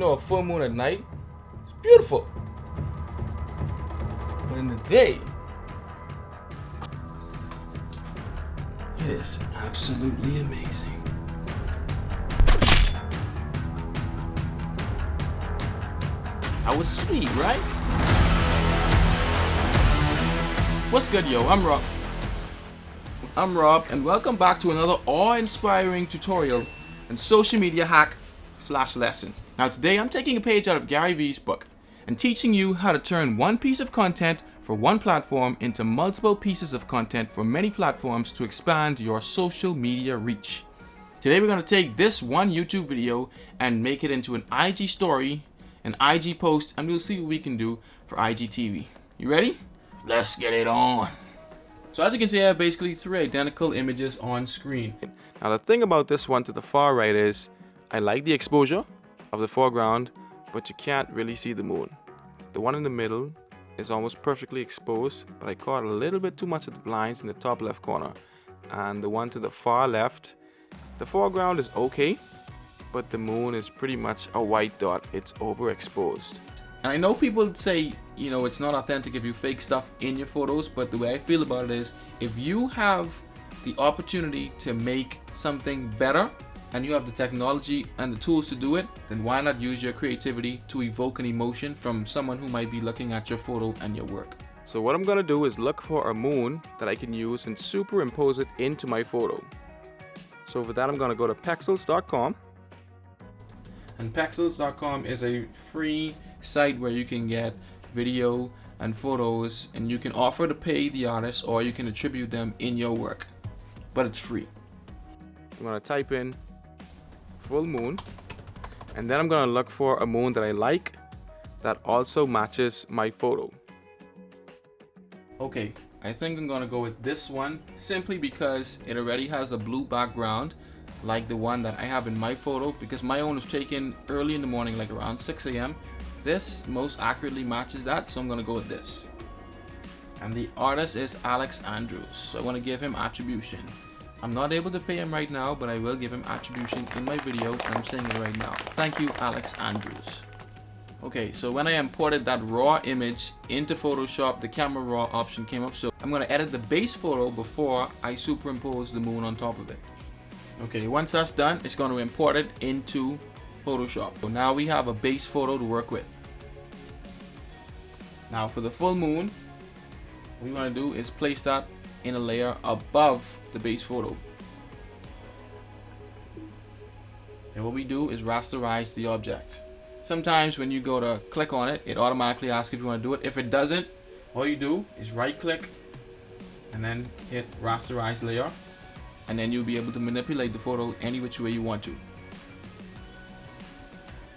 know, a full moon at night, it's beautiful. But in the day, it is absolutely amazing. I was sweet, right? What's good, yo? I'm Rob, and welcome back to another awe-inspiring tutorial and social media hack / lesson. Now today I'm taking a page out of Gary Vee's book and teaching you how to turn one piece of content for one platform into multiple pieces of content for many platforms to expand your social media reach. Today we're going to take this one YouTube video and make it into an IG story, an IG post, and we'll see what we can do for IGTV. You ready? Let's get it on. So as you can see, I have basically 3 identical images on screen. Now the thing about this one to the far right is I like the exposure of the foreground, but you can't really see the moon. The one in the middle is almost perfectly exposed, but I caught a little bit too much of the blinds in the top left corner. And the one to the far left, the foreground is okay, but the moon is pretty much a white dot. It's overexposed. And I know people say, you know, it's not authentic if you fake stuff in your photos, but the way I feel about it is if you have the opportunity to make something better and you have the technology and the tools to do it, then why not use your creativity to evoke an emotion from someone who might be looking at your photo and your work. So what I'm gonna do is look for a moon that I can use and superimpose it into my photo. So for that I'm gonna go to pexels.com. And pexels.com is a free site where you can get video and photos, and you can offer to pay the artist or you can attribute them in your work, but it's free. I'm going to type in full moon, and then I'm going to look for a moon that I like that also matches my photo. Okay, I think I'm going to go with this one simply because it already has a blue background like the one that I have in my photo, because my own was taken early in the morning, like around 6 a.m. This most accurately matches that, so I'm going to go with this. And the artist is Alex Andrews, so I want to give him attribution. I'm not able to pay him right now, but I will give him attribution in my video, and I'm saying it right now. Thank you, Alex Andrews. Okay, so when I imported that raw image into Photoshop, the camera raw option came up, so I'm going to edit the base photo before I superimpose the moon on top of it. Okay, once that's done, it's going to import it into Photoshop. So now we have a base photo to work with. Now for the full moon, what we want to do is place that in a layer above the base photo. And what we do is rasterize the object. Sometimes when you go to click on it, it automatically asks if you want to do it. If it doesn't, all you do is right click and then hit rasterize layer, and then you'll be able to manipulate the photo any which way you want to.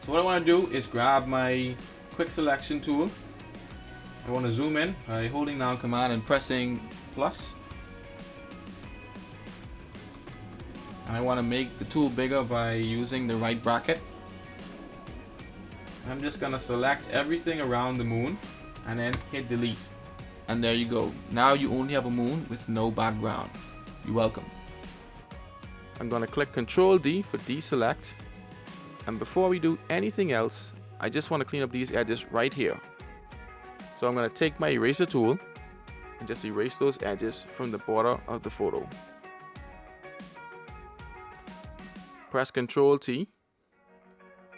So what I want to do is grab my quick selection tool. I want to zoom in by holding down command and pressing plus. And I want to make the tool bigger by using the right bracket. I'm just going to select everything around the moon and then hit delete. And there you go. Now you only have a moon with no background. You're welcome. I'm going to click Ctrl D for deselect. And before we do anything else, I just want to clean up these edges right here. So I'm going to take my eraser tool and just erase those edges from the border of the photo. Press Ctrl T,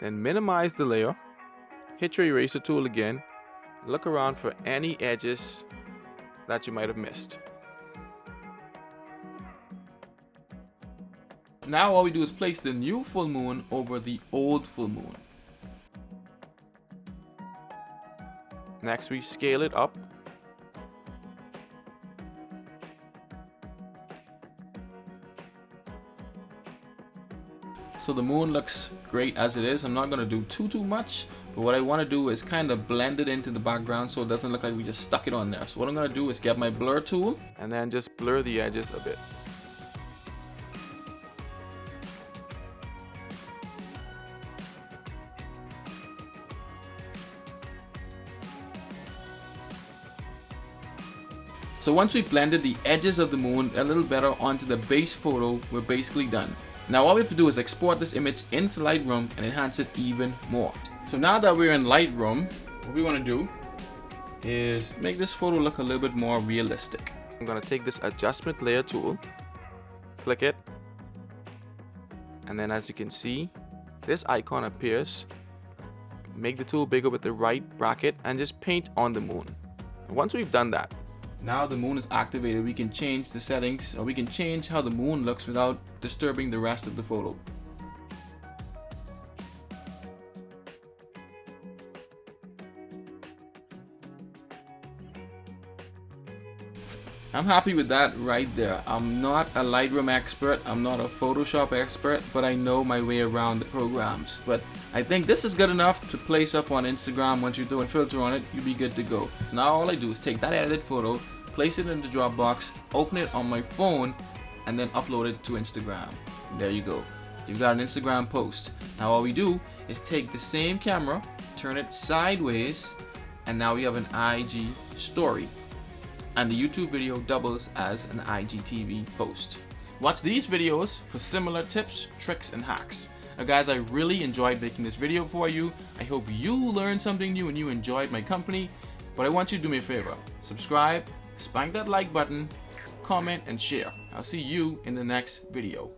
then minimize the layer, hit your eraser tool again, look around for any edges that you might have missed. Now all we do is place the new full moon over the old full moon. Next we scale it up. So the moon looks great as it is. I'm not going to do too much, but what I want to do is kind of blend it into the background so it doesn't look like we just stuck it on there. So what I'm going to do is get my blur tool and then just blur the edges a bit. So once we blended the edges of the moon a little better onto the base photo, we're basically done. Now all we have to do is export this image into Lightroom and enhance it even more. So now that we're in Lightroom, what we want to do is make this photo look a little bit more realistic. I'm going to take this adjustment layer tool, click it, and then as you can see, this icon appears. Make the tool bigger with the right bracket and just paint on the moon. And once we've done that, now the moon is activated, we can change the settings, or we can change how the moon looks without disturbing the rest of the photo. I'm happy with that right there. I'm not a Lightroom expert, I'm not a Photoshop expert, but I know my way around the programs. But I think this is good enough to place up on Instagram. Once you throw a filter on it, you'll be good to go. So now all I do is take that edited photo, place it in the Dropbox, open it on my phone, and then upload it to Instagram. And there you go. You've got an Instagram post. Now all we do is take the same camera, turn it sideways, and now we have an IG story. And the YouTube video doubles as an IGTV post. Watch these videos for similar tips, tricks, and hacks. Now guys, I really enjoyed making this video for you. I hope you learned something new and you enjoyed my company. But I want you to do me a favor. Subscribe, spank that like button, comment, and share. I'll see you in the next video.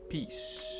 Peace.